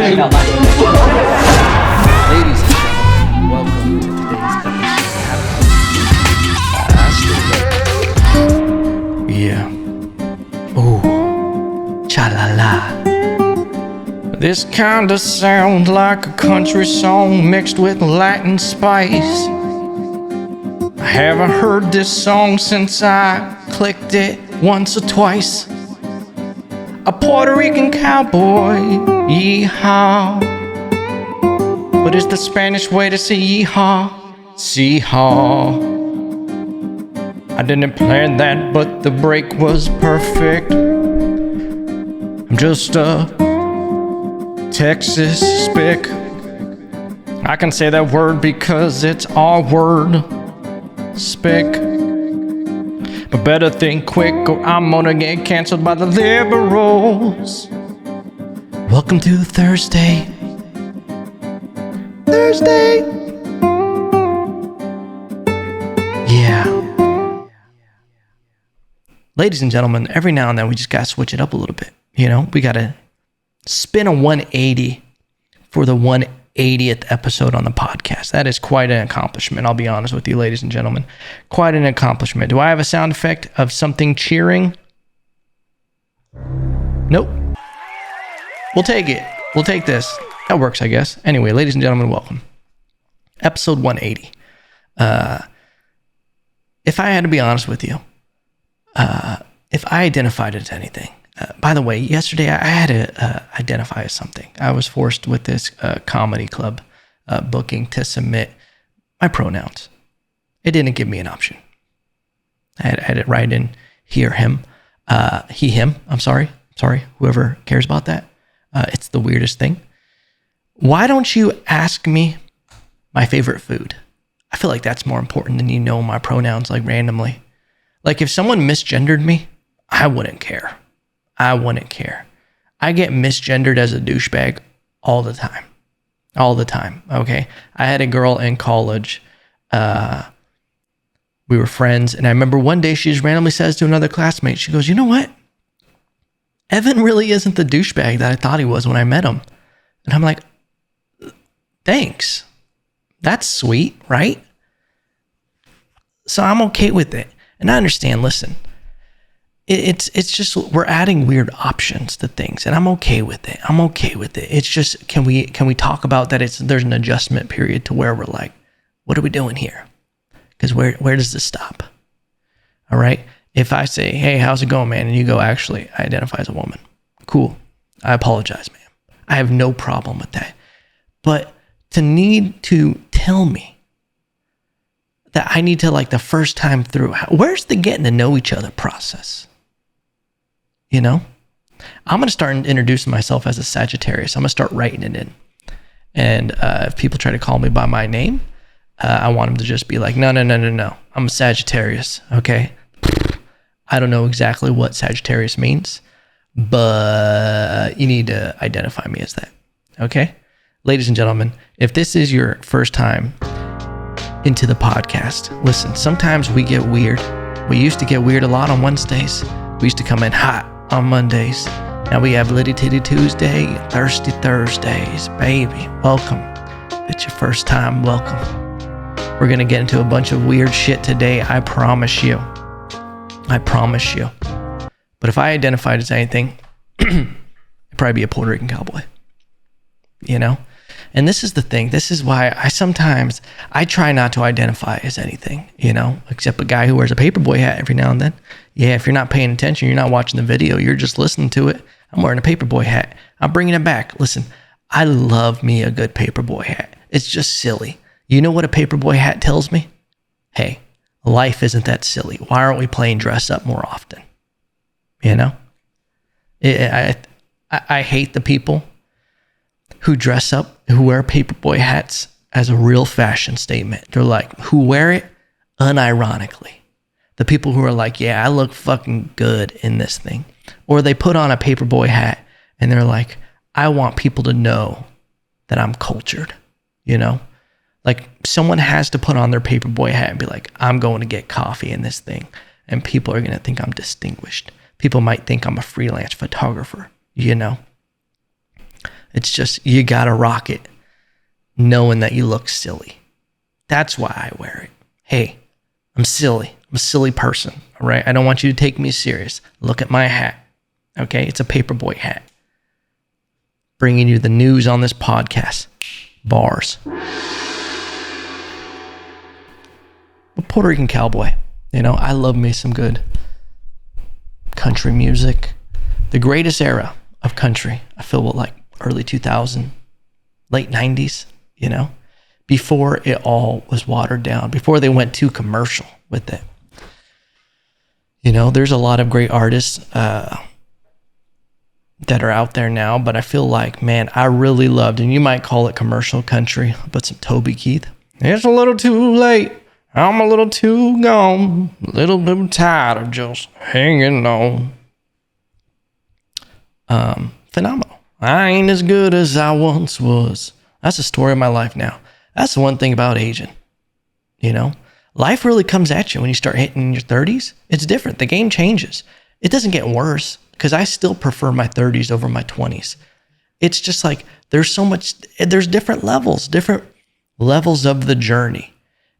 saying that loud. Ladies and gentlemen, welcome to today's episode. Yeah. Ooh. Cha-la-la. This kinda sounds like a country song mixed with Latin spice. I haven't heard this song since I clicked it once or twice. A Puerto Rican cowboy, Si-Haw. But it's the Spanish way to say yeehaw, Si-Haw. I didn't plan that, but the break was perfect. I'm just a Texas spick. I can say that word because it's our word, spick. But better think quick or I'm gonna get canceled by the liberals. Welcome to Thursday. Yeah. Ladies and gentlemen, every now and then we just gotta switch it up a little bit. You know, we gotta spin a 180 for the 180th episode on the podcast. That is quite an accomplishment, I'll be honest with you, ladies and gentlemen. Quite an accomplishment. Do I have a sound effect of something cheering? Nope. We'll take it. We'll take this. That works, I guess. Anyway, ladies and gentlemen, welcome. Episode 180. If I had to be honest with you, if I identified it as anything, by the way, yesterday I had to identify as something. I was forced with this comedy club booking to submit my pronouns. It didn't give me an option. I had it write in here, him, he, him. I'm sorry, whoever cares about that. It's the weirdest thing. Why don't you ask me my favorite food? I feel like that's more important than you know my pronouns like randomly. Like if someone misgendered me, I wouldn't care. I get misgendered as a douchebag all the time. Okay. I had a girl in college. We were friends. And I remember one day she just randomly says to another classmate, she goes, you know what? Evan really isn't the douchebag that I thought he was when I met him. And I'm like, thanks. That's sweet, right? So I'm okay with it. And I understand, listen, it's just we're adding weird options to things, and I'm okay with it. It's just can we talk about that? There's an adjustment period to where we're like, what are we doing here? Because where does this stop? All right. If I say, hey, how's it going, man? And you go, actually, I identify as a woman. Cool. I apologize, man. I have no problem with that. But to need to tell me that I need to, like, the first time through, where's the getting to know each other process? You know, I'm going to start introducing myself as a Sagittarius. I'm going to start writing it in. And if people try to call me by my name, I want them to just be like, no. I'm a Sagittarius, okay? I don't know exactly what Sagittarius means, but you need to identify me as that, okay? Ladies and gentlemen, if this is your first time into the podcast, listen, sometimes we get weird. We used to get weird a lot on Wednesdays. We used to come in hot on Mondays. Now we have Litty Titty Tuesday, Thirsty Thursdays. Baby, welcome. If it's your first time, welcome. We're going to get into a bunch of weird shit today, I promise you. But if I identified as anything, it'd probably be a Puerto Rican cowboy. You know? And this is the thing. This is why I try not to identify as anything, you know, except a guy who wears a paperboy hat every now and then. Yeah, if you're not paying attention, you're not watching the video, you're just listening to it. I'm wearing a paperboy hat. I'm bringing it back. Listen, I love me a good paperboy hat. It's just silly. You know what a paperboy hat tells me? Hey, life isn't that silly. Why aren't we playing dress up more often? You know? I hate the people who dress up, who wear paperboy hats as a real fashion statement. They're like, who wear it unironically. The people who are like, yeah, I look fucking good in this thing. Or they put on a paperboy hat and they're like, I want people to know that I'm cultured, you know? Like someone has to put on their paperboy hat and be like, I'm going to get coffee in this thing. And people are going to think I'm distinguished. People might think I'm a freelance photographer, you know? It's just, you gotta rock it knowing that you look silly. That's why I wear it. Hey, I'm silly. I'm a silly person, all right? I don't want you to take me serious. Look at my hat, okay? It's a paperboy hat. Bringing you the news on this podcast. Bars. A Puerto Rican cowboy. You know, I love me some good country music. The greatest era of country, I feel, like early 2000, late 90s, you know, before it all was watered down, before they went too commercial with it. You know, there's a lot of great artists that are out there now, but I feel like, man, I really loved, and you might call it commercial country, but some Toby Keith. It's a little too late. I'm a little too gone. A little bit tired of just hanging on. Phenomenal. I ain't as good as I once was. That's the story of my life now. That's the one thing about aging. You know, life really comes at you when you start hitting your 30s. It's different. The game changes. It doesn't get worse, because I still prefer my 30s over my 20s. It's just like there's different levels of the journey.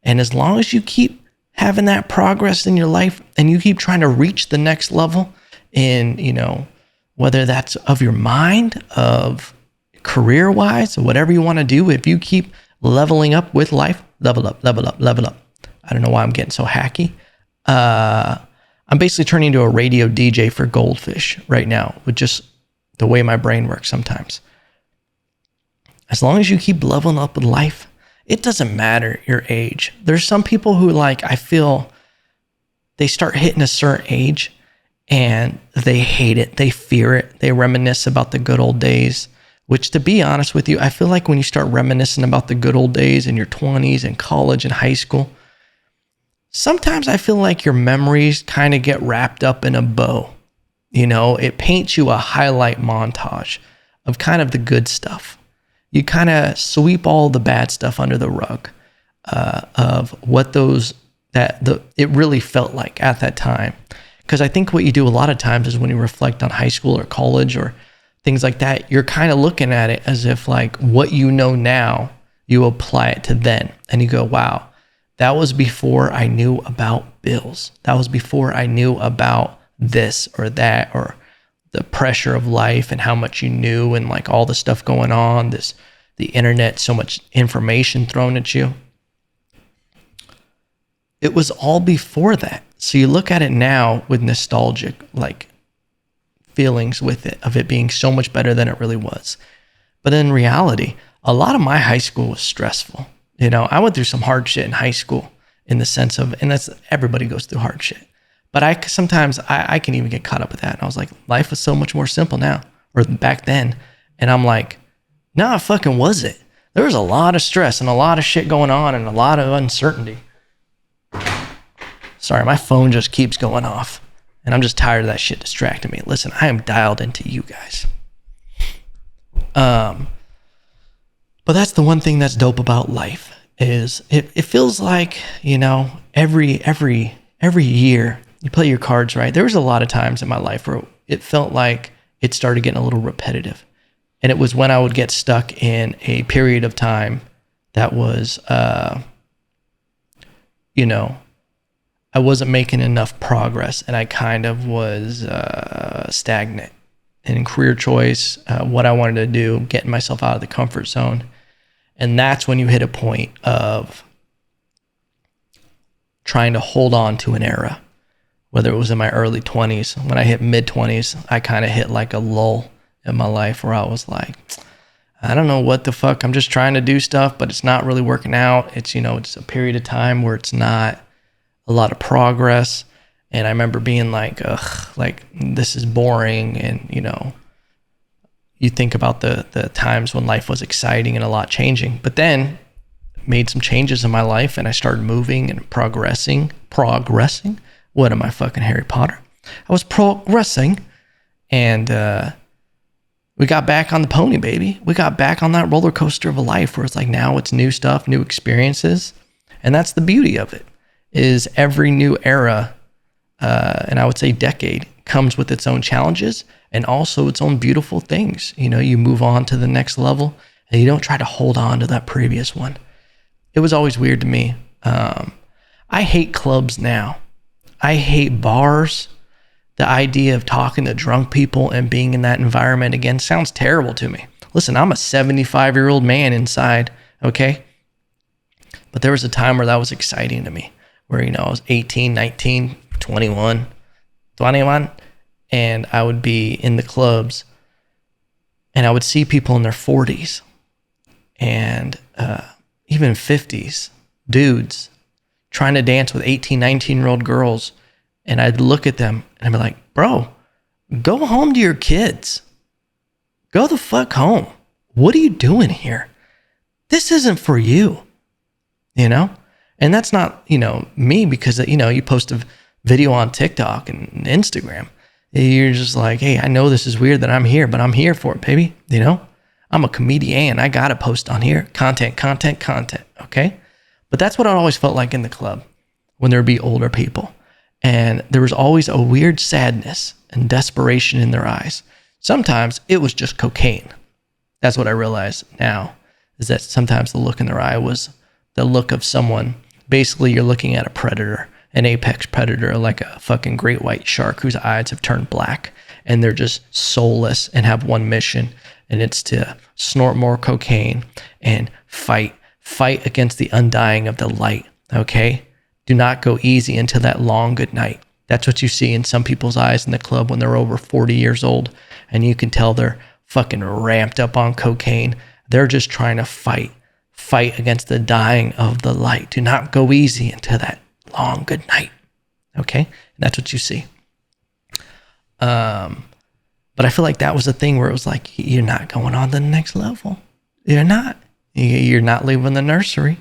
And as long as you keep having that progress in your life and you keep trying to reach the next level in, you know, whether that's of your mind, of career-wise, or whatever you want to do, if you keep leveling up with life, level up. I don't know why I'm getting so hacky. I'm basically turning into a radio DJ for goldfish right now with just the way my brain works sometimes. As long as you keep leveling up with life, it doesn't matter your age. There's some people who, like, I feel they start hitting a certain age and they hate it. They fear it. They reminisce about the good old days, which, to be honest with you, I feel like when you start reminiscing about the good old days in your 20s and college and high school, sometimes I feel like your memories kind of get wrapped up in a bow. You know, it paints you a highlight montage of kind of the good stuff. You kind of sweep all the bad stuff under the rug of what it really felt like at that time. Because I think what you do a lot of times is when you reflect on high school or college or things like that, you're kind of looking at it as if, like, what you know now, you apply it to then. And you go, wow, that was before I knew about bills. That was before I knew about this or that, or the pressure of life and how much you knew, and like all the stuff going on, the internet, so much information thrown at you. It was all before that. So you look at it now with nostalgic, like, feelings with it, of it being so much better than it really was. But in reality, a lot of my high school was stressful. You know, I went through some hard shit in high school, in the sense of, and that's, everybody goes through hard shit. But I can even get caught up with that. And I was like, life is so much more simple now, or back then. And I'm like, nah, fucking was it? There was a lot of stress and a lot of shit going on and a lot of uncertainty. Sorry, my phone just keeps going off. And I'm just tired of that shit distracting me. Listen, I am dialed into you guys. But that's the one thing that's dope about life, is it feels like, you know, every year you play your cards right. There was a lot of times in my life where it felt like it started getting a little repetitive. And it was when I would get stuck in a period of time that was, you know, I wasn't making enough progress, and I kind of was stagnant in career choice, what I wanted to do, getting myself out of the comfort zone. And that's when you hit a point of trying to hold on to an era, whether it was in my early 20s. When I hit mid 20s, I kind of hit like a lull in my life where I was like, I don't know what the fuck. I'm just trying to do stuff, but it's not really working out. It's, you know, it's a period of time where it's not a lot of progress. And I remember being like, ugh, like, this is boring. And, you know, you think about the times when life was exciting and a lot changing. But then made some changes in my life, and I started moving and progressing. What am I, fucking Harry Potter? I was progressing, and we got back on the pony, baby. We got back on that roller coaster of a life where it's like, now it's new stuff, new experiences. And that's the beauty of it, is every new era, and I would say decade, comes with its own challenges and also its own beautiful things. You know, you move on to the next level and you don't try to hold on to that previous one. It was always weird to me. I hate clubs now. I hate bars. The idea of talking to drunk people and being in that environment again sounds terrible to me. Listen, I'm a 75-year-old man inside, okay? But there was a time where that was exciting to me, where, you know, I was 18, 19, 21, and I would be in the clubs and I would see people in their 40s and even 50s, dudes, trying to dance with 18, 19-year-old girls. And I'd look at them and I'd be like, bro, go home to your kids. Go the fuck home. What are you doing here? This isn't for you, you know? And that's not, you know, me, because, you know, you post a video on TikTok and Instagram. You're just like, hey, I know this is weird that I'm here, but I'm here for it, baby. You know, I'm a comedian. I got to post on here. Content. Okay. But that's what I always felt like in the club when there would be older people. And there was always a weird sadness and desperation in their eyes. Sometimes it was just cocaine. That's what I realize now, is that sometimes the look in their eye was the look of someone. Basically, you're looking at a predator, an apex predator, like a fucking great white shark whose eyes have turned black and they're just soulless and have one mission, and it's to snort more cocaine and fight against the undying of the light, okay? Do not go easy into that long good night. That's what you see in some people's eyes in the club when they're over 40 years old, and you can tell they're fucking ramped up on cocaine. They're just trying to fight against the dying of the light. Do not go easy into that long good night, okay? And that's what you see. But I feel like that was a thing where it was like, you're not going on to the next level. You're not. You're not leaving the nursery.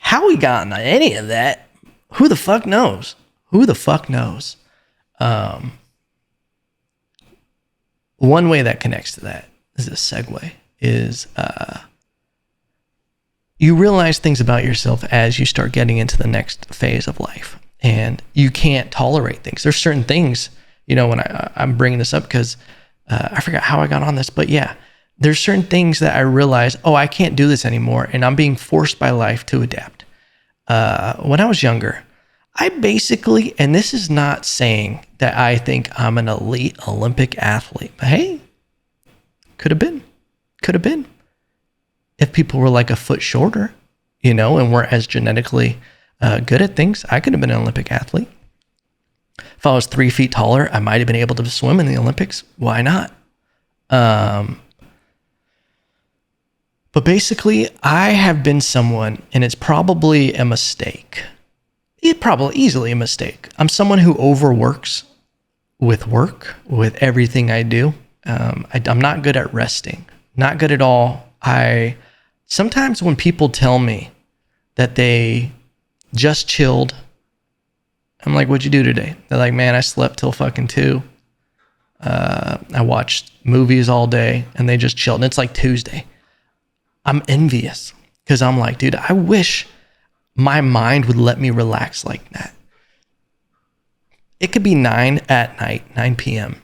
How we got into any of that, who the fuck knows? One way that connects to that is a segue, is you realize things about yourself as you start getting into the next phase of life, and you can't tolerate things. There's certain things, you know, when I'm bringing this up because I forgot how I got on this, but yeah, there's certain things that I realize, oh, I can't do this anymore, and I'm being forced by life to adapt. When I was younger, I basically, and this is not saying that I think I'm an elite Olympic athlete, but hey, could have been. If people were like a foot shorter, you know, and weren't as genetically good at things, I could have been an Olympic athlete. If I was 3 feet taller, I might have been able to swim in the Olympics. Why not? But basically, I have been someone, and it's probably a mistake. It's probably easily a mistake. I'm someone who overworks with everything I do. I'm not good at resting. Not good at all. Sometimes when people tell me that they just chilled, I'm like, what'd you do today? They're like, man, I slept till fucking 2. I watched movies all day, and they just chilled. And it's like Tuesday. I'm envious because I'm like, dude, I wish my mind would let me relax like that. It could be 9 at night, 9 p.m.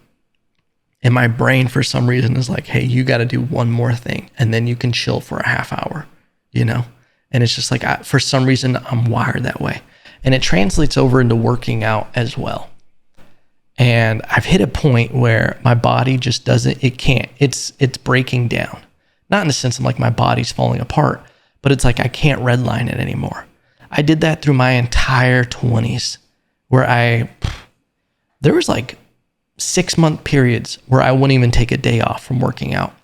And my brain, for some reason, is like, hey, you got to do one more thing, and then you can chill for a half hour, you know? And it's just like, for some reason, I'm wired that way. And it translates over into working out as well. And I've hit a point where my body just doesn't, it can't, it's breaking down. Not in the sense of like my body's falling apart, but it's like I can't redline it anymore. I did that through my entire 20s where there was like 6-month periods where I wouldn't even take a day off from working out.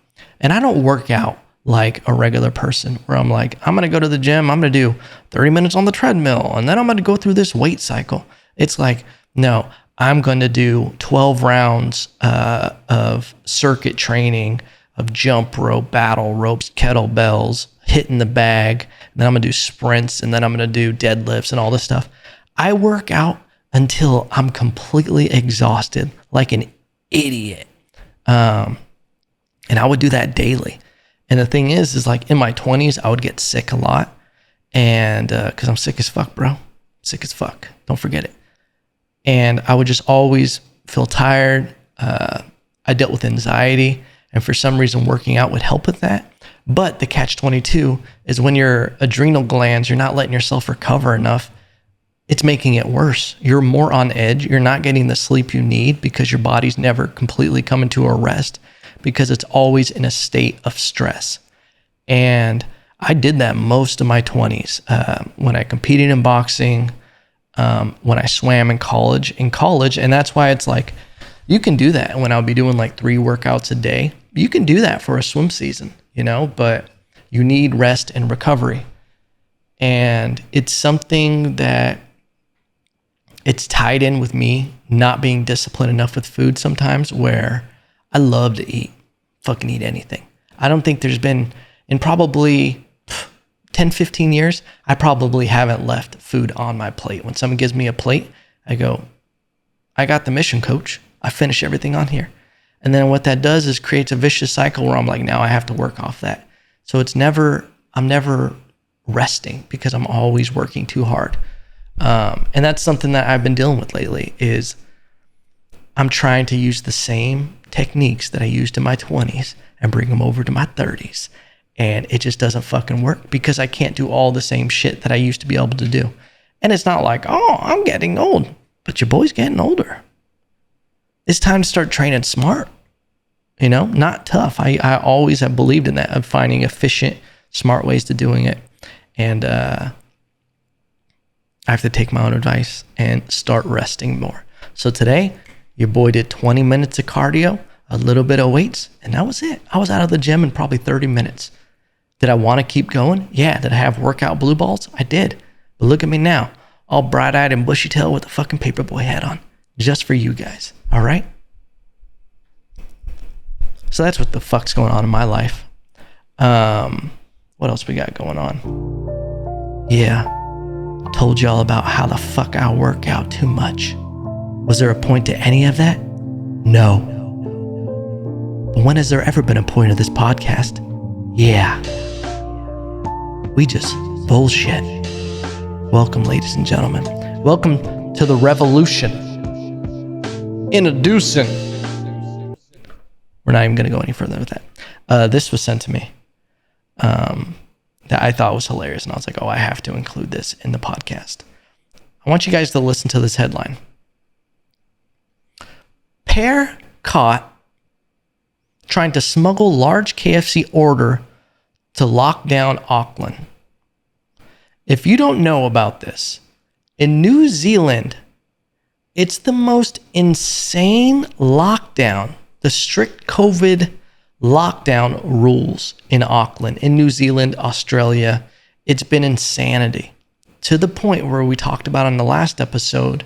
And I don't work out like a regular person where I'm like, I'm going to go to the gym, I'm going to do 30 minutes on the treadmill, and then I'm going to go through this weight cycle. It's like, no, I'm going to do 12 rounds of circuit training, of jump rope, battle ropes, kettlebells, hitting the bag. And then I'm going to do sprints, and then I'm going to do deadlifts and all this stuff. I work out until I'm completely exhausted, like an idiot. And I would do that daily. And the thing is like in my 20s, I would get sick a lot. And because I'm sick as fuck, bro. Sick as fuck. Don't forget it. And I would just always feel tired. I dealt with anxiety, and for some reason working out would help with that. But the catch-22 is when your adrenal glands, you're not letting yourself recover enough, it's making it worse. You're more on edge. You're not getting the sleep you need because your body's never completely coming to a rest because it's always in a state of stress. And I did that most of my 20s. When I competed in boxing, when I swam in college, and that's why it's like, you can do that when I'll be doing like 3 workouts a day. You can do that for a swim season, but you need rest and recovery. And it's something that it's tied in with me not being disciplined enough with food sometimes, where I love to eat anything. I don't think there's been, in probably 10, 15 years, I probably haven't left food on my plate. When someone gives me a plate, I go, I got the mission, coach. I finish everything on here. And then what that does is creates a vicious cycle where I'm like, now I have to work off that. So I'm never resting because I'm always working too hard. And that's something that I've been dealing with lately is I'm trying to use the same techniques that I used in my 20s and bring them over to my 30s. And it just doesn't fucking work because I can't do all the same shit that I used to be able to do. And it's not like, oh, I'm getting old, but your boy's getting older. It's time to start training smart, not tough. I always have believed in that, of finding efficient, smart ways to doing it. And I have to take my own advice and start resting more. So today, your boy did 20 minutes of cardio, a little bit of weights, and that was it. I was out of the gym in probably 30 minutes. Did I want to keep going? Yeah. Did I have workout blue balls? I did. But look at me now, all bright-eyed and bushy-tailed with a fucking paperboy hat on, just for you guys. All right? So that's what the fuck's going on in my life. What else we got going on? Yeah. Told y'all about how the fuck I work out too much. Was there a point to any of that? No. But when has there ever been a point of this podcast? Yeah. We just bullshit. Welcome, ladies and gentlemen. Welcome to the revolution. Introducing. We're not even going to go any further with that. This was sent to me that I thought was hilarious. And I was like, oh, I have to include this in the podcast. I want you guys to listen to this headline. Pair caught trying to smuggle large KFC order to lock down Auckland. If you don't know about this, in New Zealand, it's the most insane lockdown, the strict COVID lockdown rules in Auckland, in New Zealand, Australia. It's been insanity, to the point where we talked about in the last episode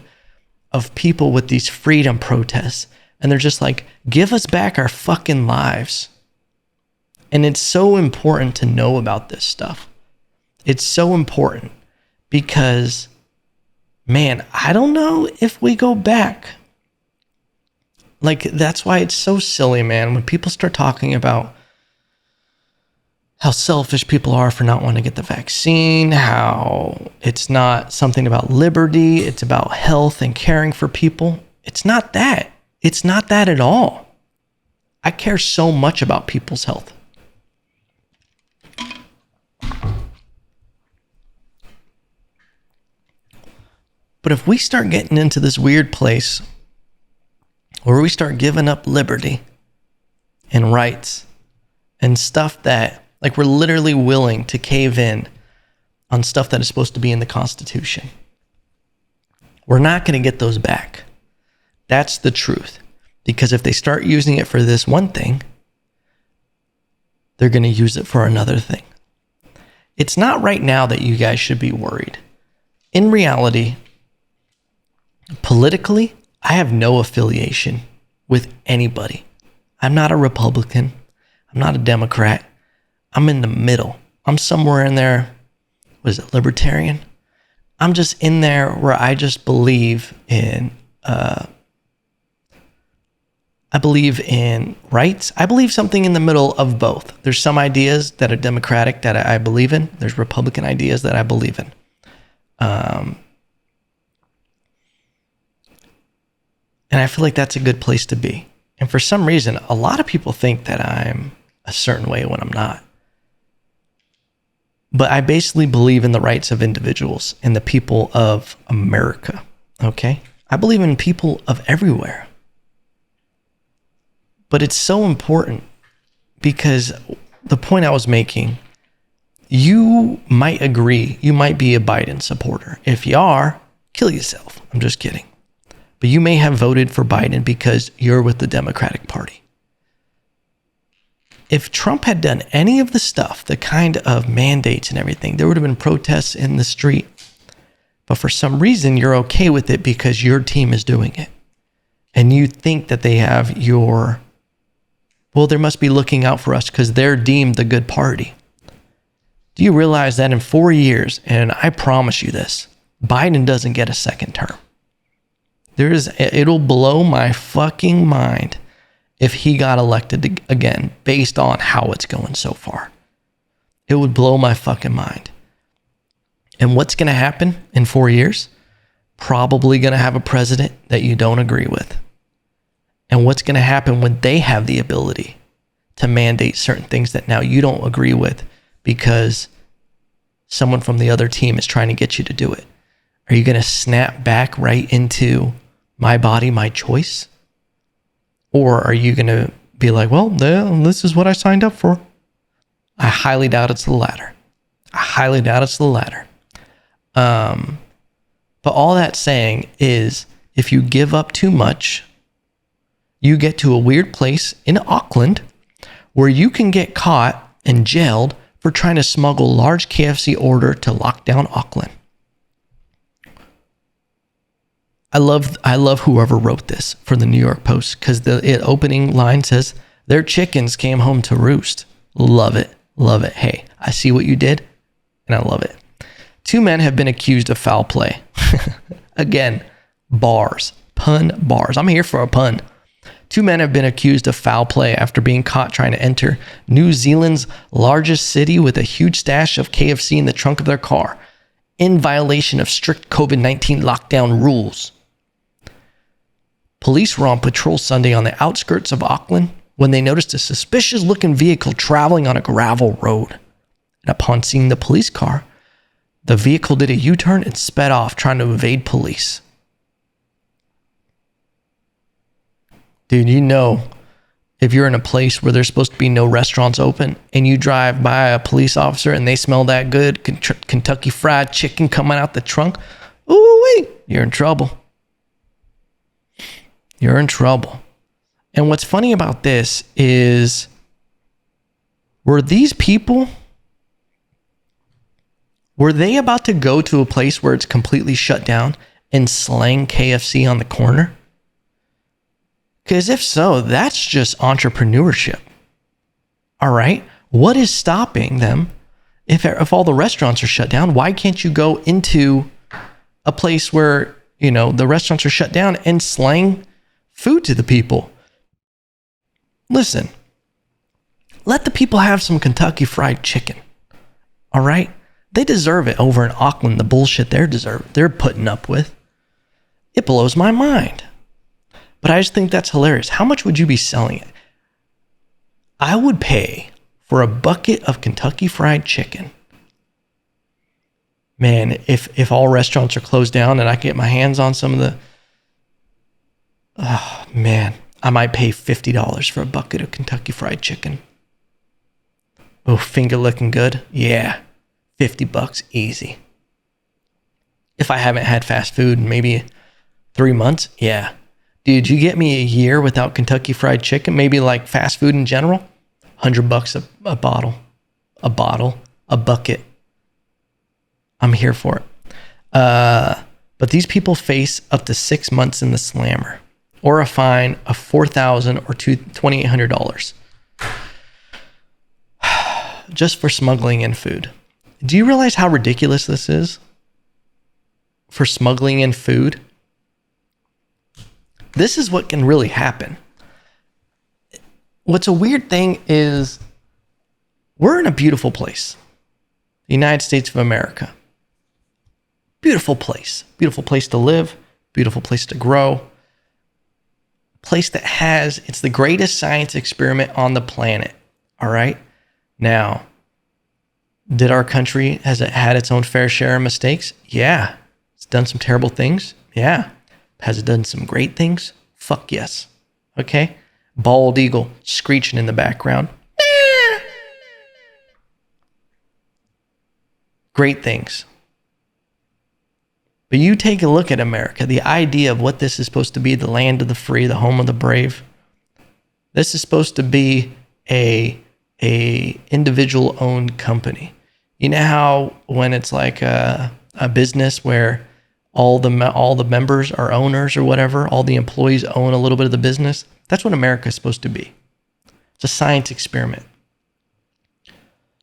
of people with these freedom protests. And they're just like, give us back our fucking lives. And it's so important to know about this stuff. It's so important because, man, I don't know if we go back. Like, that's why it's so silly, man, when people start talking about how selfish people are for not wanting to get the vaccine, how it's not something about liberty, it's about health and caring for people. It's not that. It's not that at all. I care so much about people's health. But if we start getting into this weird place where we start giving up liberty and rights and stuff that, like, we're literally willing to cave in on stuff that is supposed to be in the Constitution, we're not going to get those back. That's the truth. Because if they start using it for this one thing, they're going to use it for another thing. It's not right now that you guys should be worried. In reality, politically, I have no affiliation with anybody. I'm not a Republican. I'm not a Democrat. I'm in the middle. I'm somewhere in there. What is it, libertarian? I'm just in there where I just believe in rights. I believe something in the middle of both. There's some ideas that are democratic that I believe in. There's Republican ideas that I believe in. And I feel like that's a good place to be. And for some reason, a lot of people think that I'm a certain way when I'm not. But I basically believe in the rights of individuals and the people of America, okay? I believe in people of everywhere. But it's so important because the point I was making, you might agree, you might be a Biden supporter. If you are, kill yourself. I'm just kidding. But you may have voted for Biden because you're with the Democratic Party. If Trump had done any of the stuff, the kind of mandates and everything, there would have been protests in the street. But for some reason, you're okay with it because your team is doing it. And you think that they have your, well, they must be looking out for us because they're deemed the good party. Do you realize that in 4 years, and I promise you this, Biden doesn't get a second term? It'll blow my fucking mind if he got elected again based on how it's going so far. It would blow my fucking mind. And what's going to happen in 4 years? Probably going to have a president that you don't agree with. And what's going to happen when they have the ability to mandate certain things that now you don't agree with because someone from the other team is trying to get you to do it? Are you going to snap back right into my body, my choice? Or are you going to be like, well, this is what I signed up for? I highly doubt it's the latter. But all that's saying is if you give up too much, you get to a weird place in Auckland where you can get caught and jailed for trying to smuggle large KFC order to lock down Auckland. I love whoever wrote this for the New York Post because the opening line says, their chickens came home to roost. Love it. Hey, I see what you did and I love it. 2 men have been accused of foul play. Again, bars, pun bars. I'm here for a pun. 2 men have been accused of foul play after being caught trying to enter New Zealand's largest city with a huge stash of KFC in the trunk of their car in violation of strict COVID-19 lockdown rules. Police were on patrol Sunday on the outskirts of Auckland when they noticed a suspicious-looking vehicle traveling on a gravel road. And upon seeing the police car, the vehicle did a U-turn and sped off, trying to evade police. Dude, you know, if you're in a place where there's supposed to be no restaurants open and you drive by a police officer and they smell that good Kentucky Fried Chicken coming out the trunk, ooh-wee, you're in trouble. You're in trouble. And what's funny about this is, were these people, were they about to go to a place where it's completely shut down and slang KFC on the corner? Because if so, that's just entrepreneurship. All right. What is stopping them? If all the restaurants are shut down, why can't you go into a place where, you know, the restaurants are shut down and slang food to the people? Listen, let the people have some Kentucky Fried Chicken. All right. They deserve it over in Auckland, the bullshit they're putting up with. It blows my mind. But I just think that's hilarious. How much would you be selling it? I would pay for a bucket of Kentucky Fried Chicken. Man, if all restaurants are closed down and I can get my hands on some of the... Oh, man, I might pay $50 for a bucket of Kentucky Fried Chicken. Oh, finger looking good? Yeah, $50 easy. If I haven't had fast food in maybe 3 months, yeah. Dude, you get me a year without Kentucky Fried Chicken, maybe like fast food in general, $100 a bottle, a bucket. I'm here for it. But these people face up to 6 months in the slammer or a fine of $4,000 or $2,800 just for smuggling in food. Do you realize how ridiculous this is for smuggling in food? This is what can really happen. What's a weird thing is we're in a beautiful place. The United States of America. Beautiful place. Beautiful place to live. Beautiful place to grow. place that it's the greatest science experiment on the planet. All right. Now, did our country, has it had its own fair share of mistakes? Yeah. It's done some terrible things. Yeah. Has it done some great things? Fuck yes. Okay. Bald eagle screeching in the background. Great things. But you take a look at America, the idea of what this is supposed to be, the land of the free, the home of the brave. This is supposed to be a individual owned company. You know how when it's like a business where all the members are owners or whatever, all the employees own a little bit of the business? That's what America is supposed to be. It's a science experiment.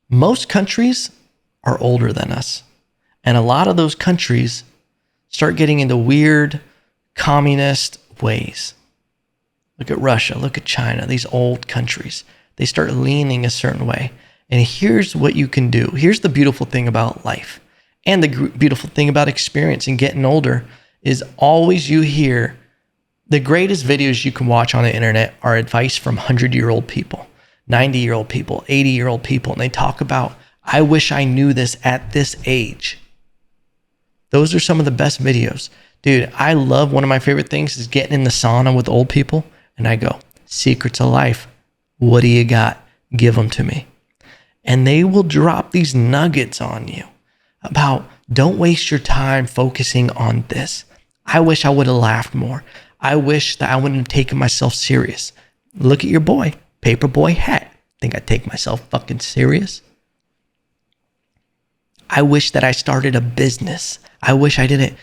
Most countries are older than us. And a lot of those countries start getting into weird communist ways. Look at Russia, look at China, these old countries. They start leaning a certain way. And here's what you can do. Here's the beautiful thing about life. And the beautiful thing about experience and getting older is always you hear the greatest videos you can watch on the internet are advice from 100-year-old people, 90-year-old people, 80-year-old people. And they talk about, I wish I knew this at this age. Those are some of the best videos. Dude, I love, one of my favorite things is getting in the sauna with old people. And I go, secrets of life. What do you got? Give them to me. And they will drop these nuggets on you about don't waste your time focusing on this. I wish I would have laughed more. I wish that I wouldn't have taken myself serious. Look at your boy, Paperboy Hat. Think I take myself fucking serious? I wish that I started a business. I wish I didn't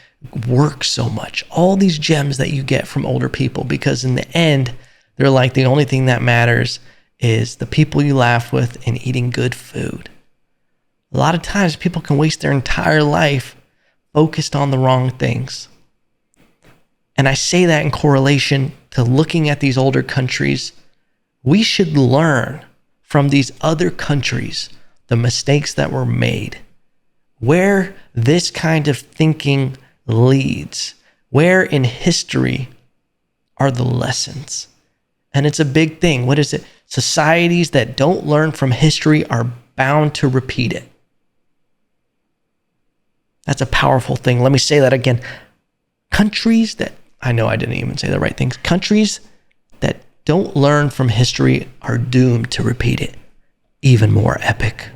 work so much. All these gems that you get from older people, because in the end, they're like the only thing that matters is the people you laugh with and eating good food. A lot of times people can waste their entire life focused on the wrong things. And I say that in correlation to looking at these older countries. We should learn from these other countries the mistakes that were made, where this kind of thinking leads, where in history are the lessons. And it's a big thing. What is it? Societies that don't learn from history are bound to repeat it. That's a powerful thing. Let me say that again. Countries that, I know I didn't even say the right things. Countries that don't learn from history are doomed to repeat it. Even more epic.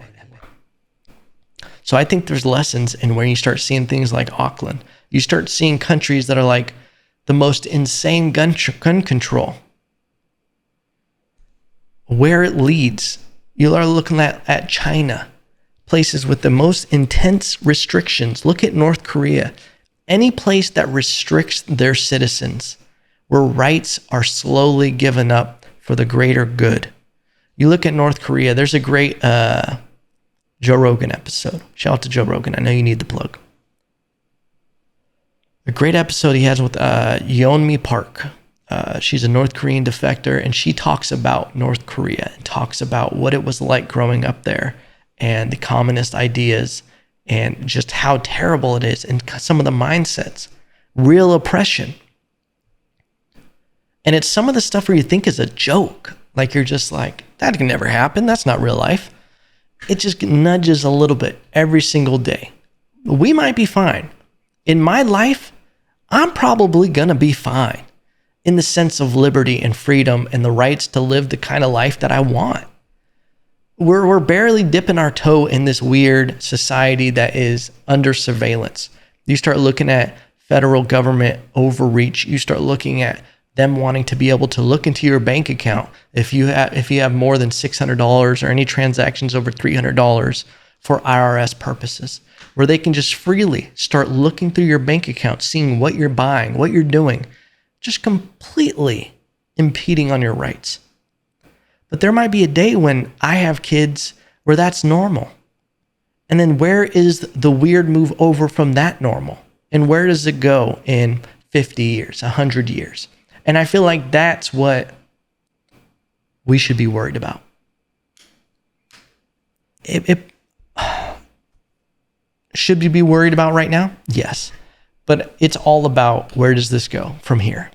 So I think there's lessons in where you start seeing things like Auckland. You start seeing countries that are like the most insane gun control. Where it leads, you are looking at China, places with the most intense restrictions. Look at North Korea. Any place that restricts their citizens, where rights are slowly given up for the greater good. You look at North Korea, there's a great Joe Rogan episode. Shout out to Joe Rogan. I know you need the plug. A great episode he has with Yeonmi Park. She's a North Korean defector, and she talks about North Korea and talks about what it was like growing up there and the communist ideas and just how terrible it is and some of the mindsets, real oppression. And it's some of the stuff where you think is a joke. Like you're just like, that can never happen. That's not real life. It just nudges a little bit every single day. We might be fine. In my life, I'm probably going to be fine in the sense of liberty and freedom and the rights to live the kind of life that I want. We're barely dipping our toe in this weird society that is under surveillance. You start looking at federal government overreach. You start looking at them wanting to be able to look into your bank account if you have more than $600 or any transactions over $300 for IRS purposes, where they can just freely start looking through your bank account, seeing what you're buying, what you're doing, just completely impeding on your rights. But there might be a day when I have kids where that's normal. And then where is the weird move over from that normal? And where does it go in 50 years, 100 years? And I feel like that's what we should be worried about. Should we be worried about right now? Yes. But it's all about where does this go from here?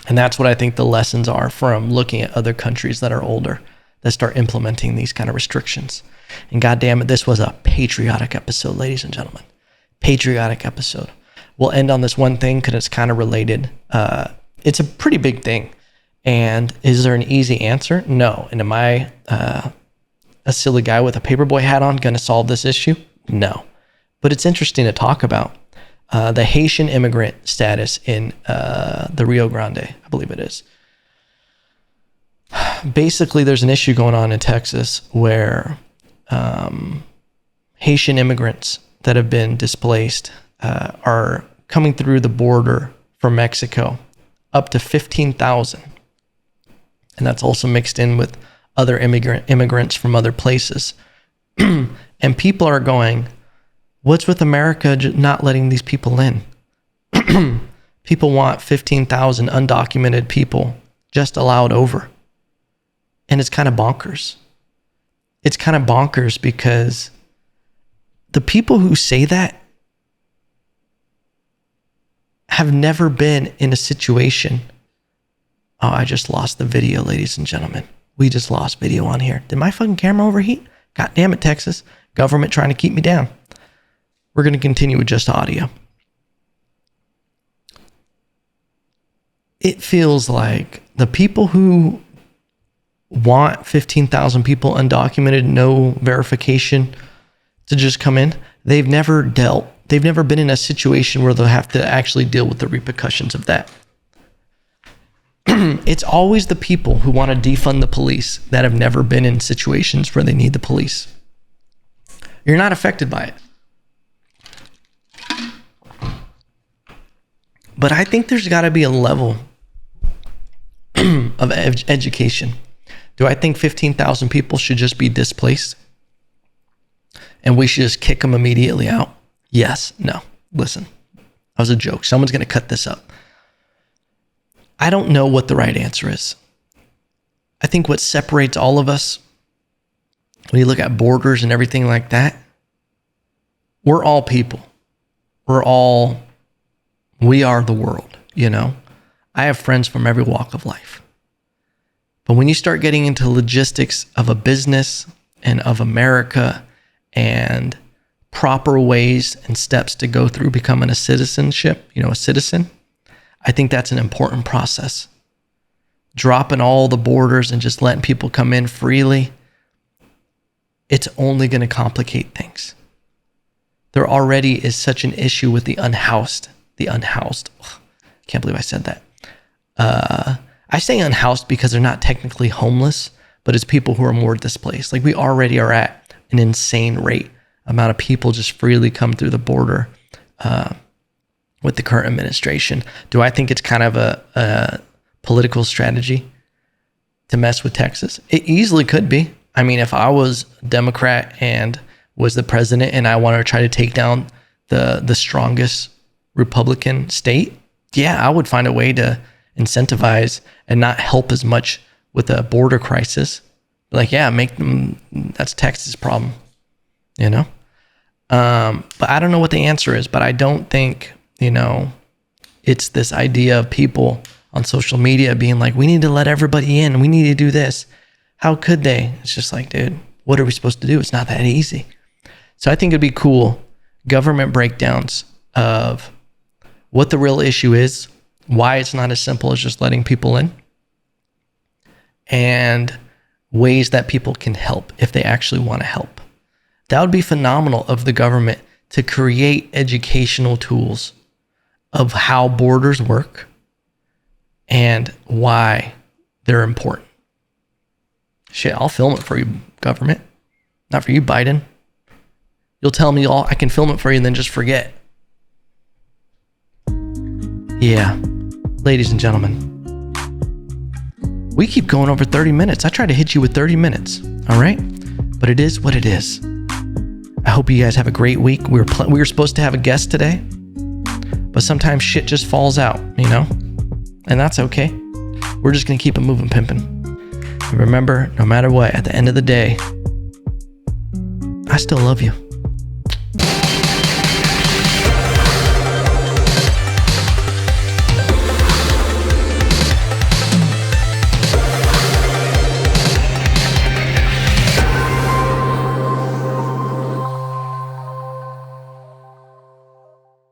And that's what I think the lessons are from looking at other countries that are older that start implementing these kind of restrictions. And goddamn it, this was a patriotic episode, ladies and gentlemen. Patriotic episode. We'll end on this one thing because it's kind of related. It's a pretty big thing. And is there an easy answer? No. And am I a silly guy with a paperboy hat on going to solve this issue? No. But it's interesting to talk about. The Haitian immigrant status in the Rio Grande, I believe it is. Basically, there's an issue going on in Texas where Haitian immigrants that have been displaced are coming through the border from Mexico, up to 15,000. And that's also mixed in with other immigrants from other places. And people are going, what's with America not letting these people in? People want 15,000 undocumented people just allowed over. And it's kind of bonkers. It's kind of bonkers because the people who say that have never been in a situation. Oh, I just lost the video, ladies and gentlemen. We just lost video on here. Did my fucking camera overheat? God damn it, Texas. Government trying to keep me down. We're going to continue with just audio. It feels like the people who want 15,000 people undocumented, no verification to just come in, they've never been in a situation where they'll have to actually deal with the repercussions of that. It's always the people who want to defund the police that have never been in situations where they need the police. You're not affected by it. But I think there's got to be a level of education. Do I think 15,000 people should just be displaced? And we should just kick them immediately out? Yes. No. Listen. That was a joke. Someone's going to cut this up. I don't know what the right answer is. I think what separates all of us, when you look at borders and everything like that, we're all people. We are the world, you know? I have friends from every walk of life. But when you start getting into logistics of a business and of America and proper ways and steps to go through becoming a citizen, I think that's an important process. Dropping all the borders and just letting people come in freely, it's only going to complicate things. There already is such an issue with the unhoused. Ugh, can't believe I said that. I say unhoused because they're not technically homeless, but it's people who are more displaced. Like we already are at an insane rate amount of people just freely come through the border with the current administration. Do I think it's kind of a political strategy to mess with Texas? It easily could be. I mean, if I was a Democrat and was the president and I wanted to try to take down the strongest Republican state, yeah, I would find a way to incentivize and not help as much with a border crisis. Like, yeah, that's Texas' problem, you know? But I don't know what the answer is, but I don't think, it's this idea of people on social media being like, we need to let everybody in. We need to do this. How could they? It's just like, dude, what are we supposed to do? It's not that easy. So I think it'd be cool, government breakdowns of what the real issue is, why it's not as simple as just letting people in, and ways that people can help if they actually want to help. That would be phenomenal of the government to create educational tools of how borders work and why they're important. Shit, I'll film it for you, government. Not for you, Biden. You'll tell me I can film it for you and then just forget. Yeah, ladies and gentlemen, we keep going over 30 minutes. I try to hit you with 30 minutes, all right? But it is what it is. I hope you guys have a great week. We were supposed to have a guest today, but sometimes shit just falls out, and that's okay. We're just going to keep it moving, pimping. And remember, no matter what, at the end of the day, I still love you.